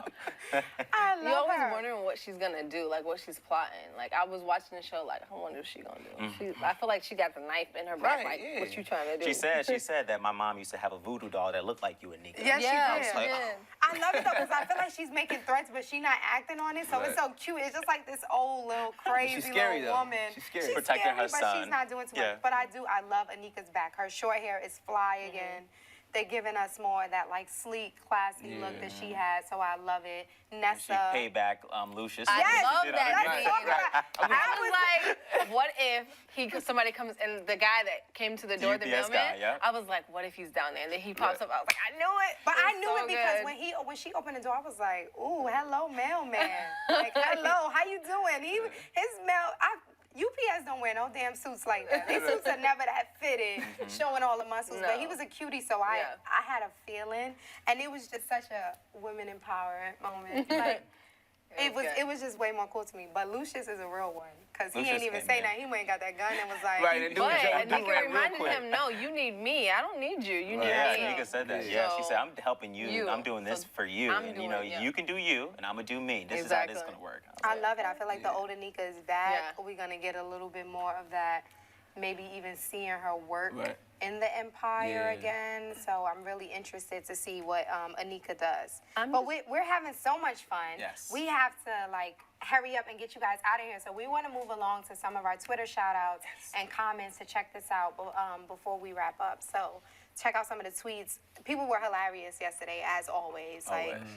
Speaker 1: I love
Speaker 4: You always
Speaker 1: her.
Speaker 4: wondering what she's gonna do, like what she's plotting. Like I was watching the show, like I wonder what she's gonna do. I feel like she got the knife in her back.
Speaker 2: Right,
Speaker 4: Like,
Speaker 2: yeah.
Speaker 4: what you trying to do?
Speaker 3: She said that my mom used to have a voodoo doll that looked like you, Anika.
Speaker 1: Yes,
Speaker 4: Yeah,
Speaker 1: she
Speaker 4: she
Speaker 1: did.
Speaker 4: did.
Speaker 1: I love it though because I feel like she's making threats, but she's not acting on it. So it's so cute. It's just like this old little crazy
Speaker 2: scary,
Speaker 1: little
Speaker 2: though.
Speaker 1: woman.
Speaker 2: She's scary.
Speaker 1: She's
Speaker 3: Protecting
Speaker 1: scary,
Speaker 3: her
Speaker 1: but
Speaker 3: son.
Speaker 1: she's not doing too
Speaker 3: Yeah.
Speaker 1: much. But I love Anika's back. Her short hair is fly again. they're giving us more of that like sleek, classy look that she had. So I love it.
Speaker 3: She
Speaker 1: Nessa.
Speaker 3: paid back Lucious.
Speaker 4: I
Speaker 1: Yes,
Speaker 4: love
Speaker 3: She did
Speaker 4: that
Speaker 3: on
Speaker 1: let's
Speaker 3: it.
Speaker 1: talk about.
Speaker 4: I was like, what if somebody comes and the guy that came to the door, the
Speaker 3: UPS
Speaker 4: mailman,
Speaker 3: guy, yeah.
Speaker 4: I was like, what if he's down there? And then he pops up. I was like, I knew it.
Speaker 1: But I knew
Speaker 4: so
Speaker 1: it because
Speaker 4: good.
Speaker 1: when she opened the door, I was like, "Ooh, hello, mailman! Like, hello, how you doing?" UPS don't wear no damn suits like that. Their suits are never that fitted, showing all the muscles. But he
Speaker 4: No.
Speaker 1: was a cutie, so I had a feeling, and it was just such a women empowerment moment. Like, it was just way more cool to me. But Lucious is a real one, because he
Speaker 3: Lucious
Speaker 1: ain't even
Speaker 3: came
Speaker 1: say
Speaker 3: in.
Speaker 1: that. He went and got that gun and was like,
Speaker 2: Right, and
Speaker 4: But
Speaker 2: ran
Speaker 4: Anika
Speaker 2: real
Speaker 4: reminded
Speaker 2: quick.
Speaker 4: him, no, you need me. I don't need you. You need
Speaker 3: Yeah,
Speaker 4: me.
Speaker 3: Anika said that.
Speaker 4: So,
Speaker 3: Yeah, she said, I'm helping you.
Speaker 4: you.
Speaker 3: I'm doing this
Speaker 4: So
Speaker 3: for you.
Speaker 4: I'm
Speaker 3: And,
Speaker 4: doing,
Speaker 3: you can do you, and I'm going to do me. This is how this is
Speaker 4: Exactly.
Speaker 3: going to work.
Speaker 1: I love it. I feel like the older Nika is back.
Speaker 4: Yeah.
Speaker 1: We're gonna get a little bit more of that. Maybe even seeing her work
Speaker 2: Right.
Speaker 1: in the Empire
Speaker 2: Yeah.
Speaker 1: again. So I'm really interested to see what Anika does.
Speaker 4: I'm
Speaker 1: But
Speaker 4: just-
Speaker 1: we're having so much fun.
Speaker 3: Yes.
Speaker 1: We have to like hurry up and get you guys out of here. So we want to move along to some of our Twitter shout outs and comments to check this out before we wrap up. So check out some of the tweets. People were hilarious yesterday, as always. Like.
Speaker 3: Always.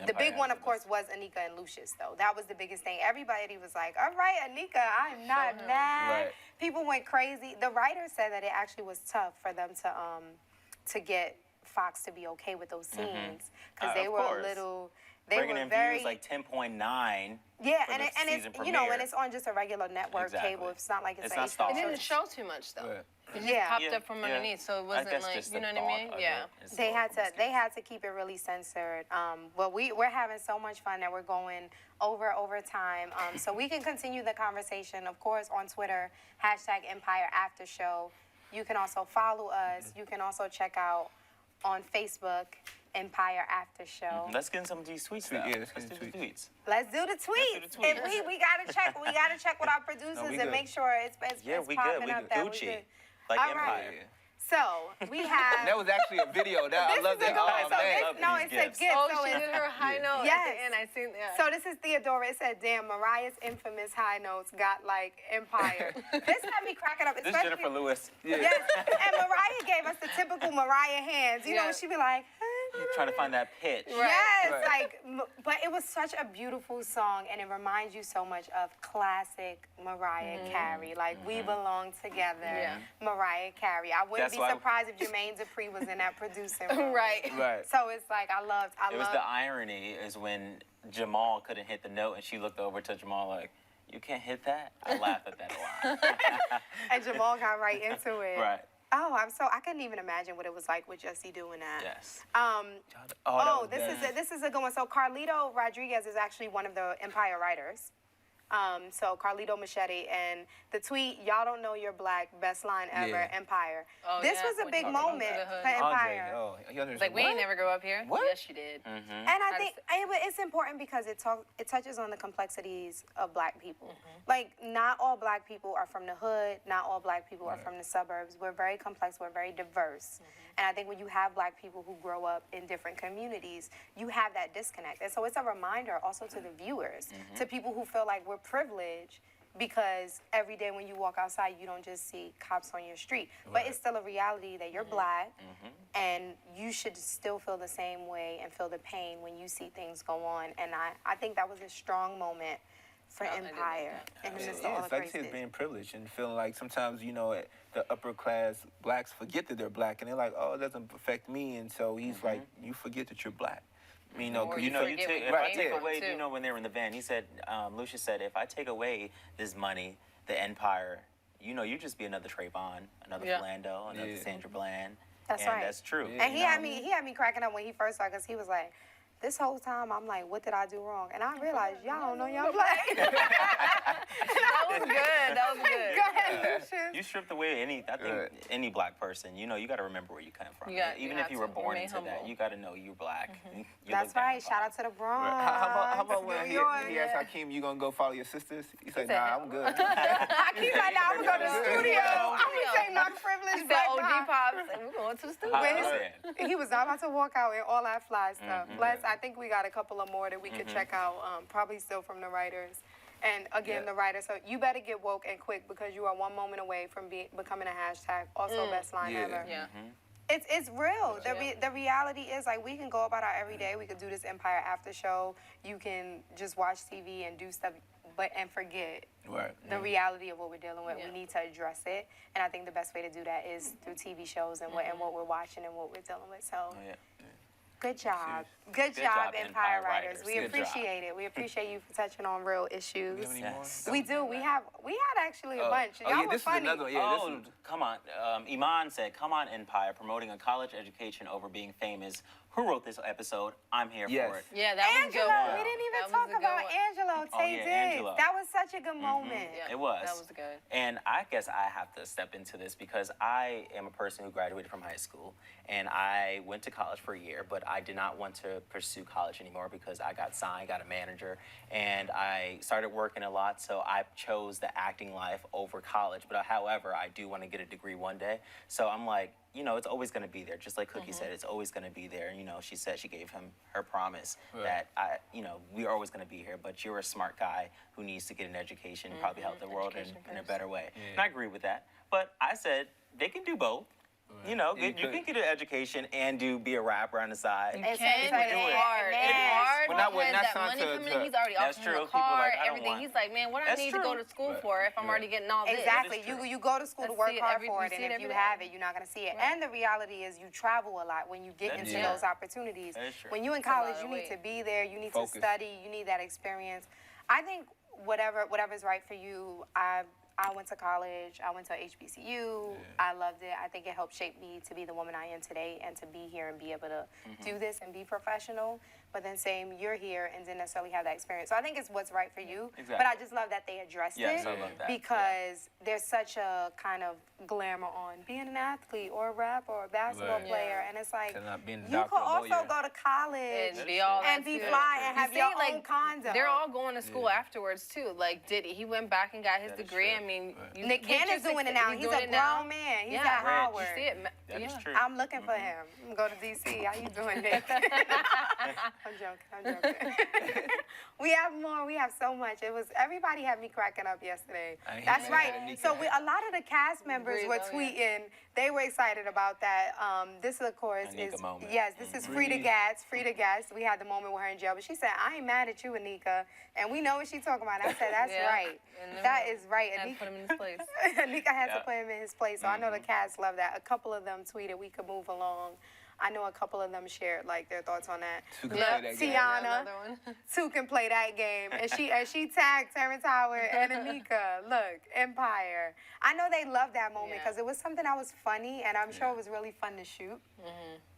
Speaker 1: The big
Speaker 3: Empire
Speaker 1: one, of
Speaker 3: has
Speaker 1: course, was Anika and Lucious, though. That was the biggest thing. Everybody was like, all right, Anika, I'm not mad.
Speaker 2: Right.
Speaker 1: People went crazy. The writers said that it actually was tough for them to get Fox to be okay with those scenes. Because they
Speaker 3: Of
Speaker 1: were
Speaker 3: course.
Speaker 1: a little, they
Speaker 3: Bringing
Speaker 1: were
Speaker 3: in
Speaker 1: very...
Speaker 3: views like 10.9.
Speaker 1: yeah,
Speaker 3: for
Speaker 1: and,
Speaker 3: the
Speaker 1: and it's,
Speaker 3: season
Speaker 1: you know, and
Speaker 3: premiere.
Speaker 1: it's on just a regular network
Speaker 3: Exactly.
Speaker 1: cable. It's not like it's
Speaker 3: It's
Speaker 1: an
Speaker 3: not
Speaker 1: HBO.
Speaker 3: Star
Speaker 4: It didn't
Speaker 3: Plus.
Speaker 4: show too much, though.
Speaker 2: Right.
Speaker 4: It just
Speaker 1: Yeah.
Speaker 4: popped
Speaker 3: Yeah,
Speaker 4: up from
Speaker 3: yeah.
Speaker 4: underneath, so it
Speaker 3: I
Speaker 4: wasn't
Speaker 3: guess
Speaker 4: like,
Speaker 3: just
Speaker 4: you
Speaker 3: the
Speaker 4: know what I
Speaker 3: thought
Speaker 4: mean?
Speaker 3: of
Speaker 4: Yeah.
Speaker 3: it is
Speaker 1: They
Speaker 3: a
Speaker 1: had
Speaker 3: little
Speaker 1: to keep it really censored. But we're having so much fun that we're going over time. So we can continue the conversation, of course, on Twitter, #EmpireAftershow. You can also follow us. You can also check out on Facebook, Empire After Show.
Speaker 3: Let's get in some of these tweets now.
Speaker 2: Yeah, let's
Speaker 3: Let's
Speaker 2: get
Speaker 3: do
Speaker 2: in
Speaker 3: the tweets.
Speaker 1: Let's do the tweets.
Speaker 3: Let's do the tweets.
Speaker 1: And we gotta check with our producers
Speaker 2: we
Speaker 1: and
Speaker 2: good.
Speaker 1: make sure it's
Speaker 3: Yeah,
Speaker 1: it's
Speaker 3: we
Speaker 1: popping
Speaker 3: good. We
Speaker 1: up that we
Speaker 3: Gucci.
Speaker 1: good.
Speaker 3: Like
Speaker 1: All
Speaker 3: Empire.
Speaker 1: right. So we have.
Speaker 2: That was actually a video. That, I
Speaker 1: This
Speaker 2: love
Speaker 1: is a
Speaker 2: that.
Speaker 1: good one.
Speaker 2: Oh,
Speaker 1: So
Speaker 2: man.
Speaker 1: this, no,
Speaker 3: These
Speaker 1: it's a
Speaker 3: gifts.
Speaker 1: gift.
Speaker 4: Oh,
Speaker 1: so
Speaker 4: she
Speaker 1: it's,
Speaker 4: did her high note
Speaker 1: Yes.
Speaker 4: at the end. I seen that.
Speaker 1: So this is Theodora. It said, "Damn, Mariah's infamous high notes got like Empire." This had me cracking up.
Speaker 3: This is
Speaker 1: Especially,
Speaker 3: Jennifer Lewis.
Speaker 1: Yes, and Mariah gave us the typical Mariah hands. You know,
Speaker 4: Yeah.
Speaker 1: she'd be like,
Speaker 3: Trying to find that pitch.
Speaker 1: Yes,
Speaker 2: Right.
Speaker 1: like, but it was such a beautiful song, and it reminds you so much of classic Mariah Carey. Like, we belong together,
Speaker 4: Yeah.
Speaker 1: Mariah Carey. I wouldn't
Speaker 3: That's
Speaker 1: be
Speaker 3: why-
Speaker 1: surprised if Jermaine Dupri was in that producing room.
Speaker 4: Right.
Speaker 2: Right.
Speaker 1: So it's like, I
Speaker 3: It was
Speaker 1: loved
Speaker 3: the irony is when Jamal couldn't hit the note and she looked over to Jamal like, you can't hit that? I laughed at that a lot.
Speaker 1: and Jamal got right into it.
Speaker 3: Right.
Speaker 1: Oh, I couldn't even imagine what it was like with Jesse doing that.
Speaker 3: Yes.
Speaker 1: Oh, this is a good one. So Carlito Rodriguez is actually one of the Empire writers. So Carlito Machete, and the tweet, "Y'all don't know you're black, best line ever,
Speaker 2: Yeah.
Speaker 1: Empire."
Speaker 4: Oh,
Speaker 1: This
Speaker 4: yeah,
Speaker 1: was a
Speaker 4: when
Speaker 1: big
Speaker 4: he came to
Speaker 1: moment
Speaker 4: the hood.
Speaker 1: for Empire.
Speaker 2: Oh, you understand?
Speaker 4: Like, we ain't never grow up here.
Speaker 2: What?
Speaker 4: Yes, you did.
Speaker 1: And I think it's important because it touches on the complexities of black people. Like, not all black people are from the hood. Not all black people are from the suburbs. We're very complex. We're very diverse. And I think when you have black people who grow up in different communities, you have that disconnect. And so it's a reminder also to the viewers, to people who feel like we're privileged, because every day when you walk outside, you don't just see cops on your street. But it's still a reality that you're black, and you should still feel the same way and feel the pain when you see things go on. And I think that was a strong moment for
Speaker 4: I did like
Speaker 1: Empire in the midst of all
Speaker 2: Yeah,
Speaker 1: the
Speaker 2: it's like you said,
Speaker 1: craziness.
Speaker 2: being privileged and feeling like sometimes, you know, the upper class blacks forget that they're black, and they're like, oh, it doesn't affect me. And so he's like, you forget that you're black. You know,
Speaker 4: Or
Speaker 2: 'cause
Speaker 4: you
Speaker 2: you know,
Speaker 4: forget
Speaker 3: if
Speaker 4: where
Speaker 3: I
Speaker 4: you
Speaker 3: take
Speaker 4: came from,
Speaker 3: away,
Speaker 4: too.
Speaker 3: you know, when they were in the van, he said, Lucious said, if I take away this money, the Empire, you know, you just be another Trayvon, another
Speaker 4: Yeah.
Speaker 3: Philando, another
Speaker 2: Yeah.
Speaker 3: Sandra Bland.
Speaker 1: That's
Speaker 3: and
Speaker 1: right.
Speaker 3: that's true.
Speaker 2: Yeah.
Speaker 1: And
Speaker 3: you know?
Speaker 1: he had me cracking up when he first started, because he was like, this whole time I'm like, what did I do wrong? And I realized y'all don't know y'all black.
Speaker 4: That was good. That was good.
Speaker 1: Go ahead, Lucious.
Speaker 3: You stripped away I think
Speaker 2: Right.
Speaker 3: any black person, you know, you got to remember where you come from.
Speaker 4: You
Speaker 3: Even
Speaker 4: have
Speaker 3: if you were
Speaker 4: to
Speaker 3: born
Speaker 4: remain
Speaker 3: into that,
Speaker 4: humble.
Speaker 3: you got to know you're black. You
Speaker 1: That's
Speaker 3: look down
Speaker 1: right. Shout
Speaker 3: upon.
Speaker 1: out to the Bronx.
Speaker 2: How about when
Speaker 1: New
Speaker 2: he
Speaker 1: York.
Speaker 2: asked Hakeem, you gonna go follow your sisters? He said,
Speaker 4: said,
Speaker 2: nah, I'm good.
Speaker 1: He's like, nah, I'm gonna go to the studio. I'm gonna take my
Speaker 4: He
Speaker 1: privilege
Speaker 4: said
Speaker 1: back.
Speaker 4: OG
Speaker 1: Nah.
Speaker 4: Pops, and we're going to the studio.
Speaker 1: When
Speaker 3: Oh,
Speaker 1: he was not about to walk out in all that fly stuff. I think we got a couple of more that we could check out, probably still from the writers. And again,
Speaker 2: Yeah.
Speaker 1: the writers. So you better get woke and quick, because you are one moment away from becoming a hashtag. Also, best line
Speaker 2: Yeah.
Speaker 1: ever.
Speaker 4: Yeah.
Speaker 1: It's real. The reality is, like, we can go about our everyday. We could do this Empire After Show. You can just watch TV and do stuff, and forget the reality of what we're dealing with. We need to address it, and I think the best way to do that is through TV shows and what we're watching and what we're dealing with. So. Good job. Good job, Empire Writers. We appreciate it. We appreciate you for touching on real issues. We do. We had actually a bunch. Y'all were
Speaker 2: this
Speaker 1: funny.
Speaker 2: is another one.
Speaker 3: Oh, come on. Iman said, "Come on, Empire, promoting a college education over being famous." Who wrote this episode? I'm here for it.
Speaker 4: Yeah, that was a good
Speaker 1: Angelo,
Speaker 4: one.
Speaker 1: we didn't even
Speaker 4: That
Speaker 1: talk
Speaker 4: was a good
Speaker 1: about
Speaker 4: one.
Speaker 1: Angelo. Tay Diggs.
Speaker 3: Angelo.
Speaker 1: That was such a good moment.
Speaker 4: Yeah,
Speaker 3: It was.
Speaker 4: That was good.
Speaker 3: And I guess I have to step into this because I am a person who graduated from high school and I went to college for a year, but I did not want to pursue college anymore because I got signed, got a manager, and I started working a lot, so I chose the acting life over college. But however, I do want to get a degree one day. So I'm like, you know, it's always going to be there. Just like Cookie said, it's always going to be there. You know, she said she gave him her promise that, we are always going to be here, but you're a smart guy who needs to get an education, probably help the world in a better way. And I agree with that. But I said they can do both. You know, you can get an education and be a rapper on the side.
Speaker 4: You
Speaker 1: It's
Speaker 4: can, but it's
Speaker 1: hard.
Speaker 4: hard.
Speaker 1: It's
Speaker 4: It's hard
Speaker 2: But not-
Speaker 4: because
Speaker 2: not
Speaker 4: that
Speaker 2: signed
Speaker 4: money
Speaker 2: to-
Speaker 4: coming in, he's already
Speaker 3: That's
Speaker 4: offering
Speaker 3: true.
Speaker 4: the
Speaker 3: People
Speaker 4: car,
Speaker 3: like, I don't
Speaker 4: everything.
Speaker 3: want-
Speaker 4: He's like, man, what I
Speaker 3: That's
Speaker 4: need to go to school for if I'm already getting all this?
Speaker 1: Exactly.
Speaker 3: true.
Speaker 1: You go to school to
Speaker 4: Let's
Speaker 1: work
Speaker 4: see it
Speaker 1: hard
Speaker 4: every-
Speaker 1: for
Speaker 4: we
Speaker 1: it,
Speaker 4: see
Speaker 1: and
Speaker 4: it
Speaker 1: if
Speaker 4: every
Speaker 1: you
Speaker 4: day.
Speaker 1: have it, you're not going to see it. And the reality is, you travel a lot when you get
Speaker 3: That
Speaker 1: into
Speaker 3: is
Speaker 1: those
Speaker 3: true.
Speaker 1: opportunities.
Speaker 3: That is true.
Speaker 1: When you in
Speaker 4: It's a lot
Speaker 1: college,
Speaker 4: of
Speaker 1: you need
Speaker 4: weight.
Speaker 1: to be there. You need
Speaker 2: Focus.
Speaker 1: to study. You need that experience. I think whatever's right for you. I went to college. I went to HBCU. I loved it. I think it helped shape me to be the woman I am today and to be here and be able to do this and be professional. But then you're here and didn't necessarily have that experience. So I think it's what's right for you.
Speaker 3: Exactly.
Speaker 1: But I just love that they addressed
Speaker 3: Yes,
Speaker 1: it
Speaker 3: I love that.
Speaker 1: because there's such a kind of glamour on being an athlete or a rapper or a basketball
Speaker 2: Right.
Speaker 1: player. And it's like,
Speaker 2: To not being a
Speaker 1: you
Speaker 2: doctor
Speaker 1: could
Speaker 2: or
Speaker 1: also
Speaker 2: lawyer.
Speaker 1: go to college
Speaker 4: And be all
Speaker 1: and
Speaker 4: that
Speaker 1: be
Speaker 4: too.
Speaker 1: fly and
Speaker 4: You
Speaker 1: have
Speaker 4: see,
Speaker 1: your
Speaker 4: like,
Speaker 1: own condo.
Speaker 4: They're all going to school afterwards too. Like Diddy, he went back and got his
Speaker 3: That is
Speaker 4: degree.
Speaker 3: true.
Speaker 4: I mean, you
Speaker 1: Nick
Speaker 4: get
Speaker 1: Cannon's
Speaker 4: your
Speaker 1: doing it
Speaker 4: success-
Speaker 1: now. He's
Speaker 4: doing
Speaker 1: a
Speaker 4: it now.
Speaker 1: grown man. He's
Speaker 4: Yeah,
Speaker 1: at
Speaker 4: right.
Speaker 1: Howard.
Speaker 4: You see it?
Speaker 3: That is true.
Speaker 1: I'm looking for him. I'm gonna go to DC. How you doing, Nick? I'm joking. We have more. We have so much. Everybody had me cracking up yesterday.
Speaker 2: I hear
Speaker 1: That's
Speaker 2: that,
Speaker 1: right.
Speaker 2: Anika.
Speaker 1: So a lot of the cast members were
Speaker 4: Breathe,
Speaker 1: tweeting. They were excited about that. This, of course,
Speaker 3: Anika
Speaker 1: is
Speaker 3: moment.
Speaker 1: yes. This is Frida
Speaker 2: Breathe.
Speaker 1: Gatz. Frida Gatz. We had the moment with her in jail, but she said, "I ain't mad at you, Anika," and we know what she's talking about. I said, "That's
Speaker 4: Yeah.
Speaker 1: right.
Speaker 4: And
Speaker 1: That is right."
Speaker 4: Had to put him in his place.
Speaker 1: Anika had to
Speaker 3: Yeah.
Speaker 1: put him in his place, so I know the cast love that. A couple of them tweeted we could move along. I know a couple of them shared like their thoughts on that.
Speaker 2: Who can
Speaker 1: Look,
Speaker 2: play that game?
Speaker 1: Tiana,
Speaker 4: Another one.
Speaker 1: Two can play that game, and she tagged Terrence Howard and Anika. Look, Empire. I know they loved that moment
Speaker 4: Yeah.
Speaker 1: because it was something that was funny, and I'm sure it was really fun to shoot.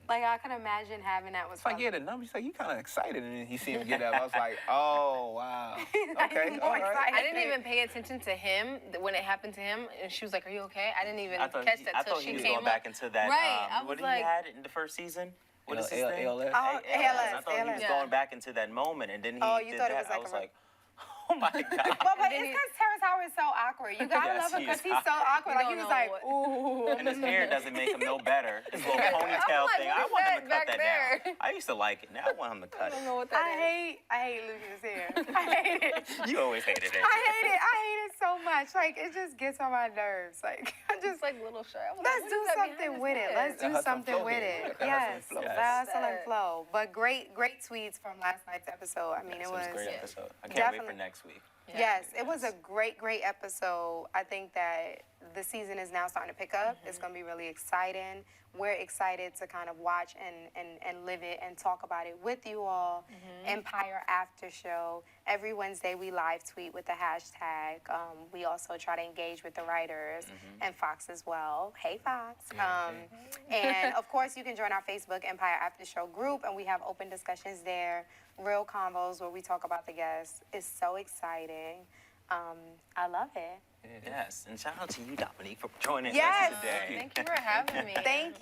Speaker 1: Like I can imagine having that was
Speaker 2: It's like,
Speaker 1: fun.
Speaker 2: yeah, the number. He's like, you kind of excited, and then he see him get up. I was like, oh wow,
Speaker 1: Like,
Speaker 2: okay,
Speaker 1: more
Speaker 2: all right.
Speaker 1: excited.
Speaker 4: I didn't even pay attention to him when it happened to him, and she was like, "Are you okay?" I didn't even
Speaker 3: I thought,
Speaker 4: catch that
Speaker 3: I
Speaker 4: till
Speaker 3: thought
Speaker 4: she
Speaker 3: he was
Speaker 4: came
Speaker 3: going
Speaker 4: up.
Speaker 3: back into that.
Speaker 4: Right, I
Speaker 3: What
Speaker 4: was
Speaker 3: did he
Speaker 4: like-
Speaker 3: had in the first season? What is his thing?
Speaker 2: ALS?
Speaker 1: Oh,
Speaker 3: ALS. I thought he
Speaker 1: ALS.
Speaker 3: was going back into that moment, and then he
Speaker 1: Oh, you
Speaker 3: did
Speaker 1: thought it
Speaker 3: that.
Speaker 1: was like
Speaker 3: I was
Speaker 1: a-
Speaker 3: like, oh my god.
Speaker 1: But
Speaker 4: then
Speaker 1: it's
Speaker 4: he-
Speaker 1: because Terrence Howard is so awkward. You gotta
Speaker 3: Yes,
Speaker 1: love him
Speaker 3: he
Speaker 1: because
Speaker 3: is
Speaker 1: he's so awkward. Like he
Speaker 4: don't
Speaker 1: was
Speaker 4: know
Speaker 1: like,
Speaker 4: what-
Speaker 1: ooh.
Speaker 3: And his hair doesn't make him no better. His little ponytail
Speaker 4: like,
Speaker 3: thing.
Speaker 4: what
Speaker 3: I
Speaker 4: is
Speaker 3: want him
Speaker 4: that
Speaker 3: to cut
Speaker 4: back
Speaker 3: that
Speaker 4: there?
Speaker 3: down. I used to like it. Now I want him to
Speaker 4: I
Speaker 3: cut
Speaker 4: don't
Speaker 3: it.
Speaker 4: know what that is.
Speaker 1: I hate Lucious hair. I hate it.
Speaker 3: You always hated it.
Speaker 1: I hate it so much. Like it just gets on my nerves. Like I'm just
Speaker 4: Just like little shirt. I was
Speaker 1: let's
Speaker 4: like,
Speaker 1: do
Speaker 4: what is that
Speaker 1: something
Speaker 4: behind
Speaker 1: with
Speaker 4: his
Speaker 1: it.
Speaker 4: head?
Speaker 1: Let's
Speaker 2: The
Speaker 1: do
Speaker 2: hustle and
Speaker 1: something
Speaker 2: flow
Speaker 1: with
Speaker 2: here.
Speaker 1: it.
Speaker 2: The hustle
Speaker 1: Yes,
Speaker 2: and flow.
Speaker 1: the
Speaker 3: Yes.
Speaker 1: hustle and flow. But great tweets from last night's episode. I mean,
Speaker 3: Yes,
Speaker 1: it was
Speaker 3: a great episode. I can't wait
Speaker 1: Definitely.
Speaker 3: for next week.
Speaker 1: Yes, it was a great episode. I think that the season is now starting to pick up. It's going to be really exciting. We're excited to kind of watch and live it and talk about it with you all. Empire Aftershow. Every Wednesday we live tweet with the hashtag. We also try to engage with the writers and Fox as well. Hey, Fox. And of course, you can join our Facebook Empire Aftershow group, and we have open discussions there, real convos where we talk about the guests. It's so exciting. I love it.
Speaker 3: Yes, and shout out to you, Dominique, for joining
Speaker 1: Yes.
Speaker 3: us today.
Speaker 4: Thank you for having me.
Speaker 1: Thank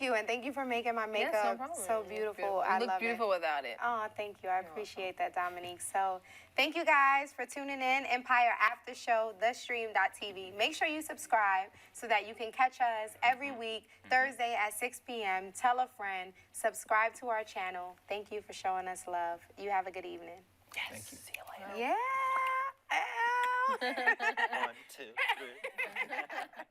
Speaker 1: you, and thank you for making my
Speaker 4: Yes, no
Speaker 1: makeup
Speaker 4: problem.
Speaker 1: so beautiful.
Speaker 4: You
Speaker 1: I
Speaker 4: look
Speaker 1: love
Speaker 4: beautiful without it.
Speaker 1: it. Oh, thank you. I appreciate that, Dominique. So, thank you guys for tuning in. Empire After Show, thestream.tv. Make sure you subscribe so that you can catch us every week, Thursday at 6 p.m. Tell a friend. Subscribe to our channel. Thank you for showing us love. You have a good evening.
Speaker 3: Yes. Thank you. See you later.
Speaker 1: Yeah.
Speaker 3: 1, 2, 3.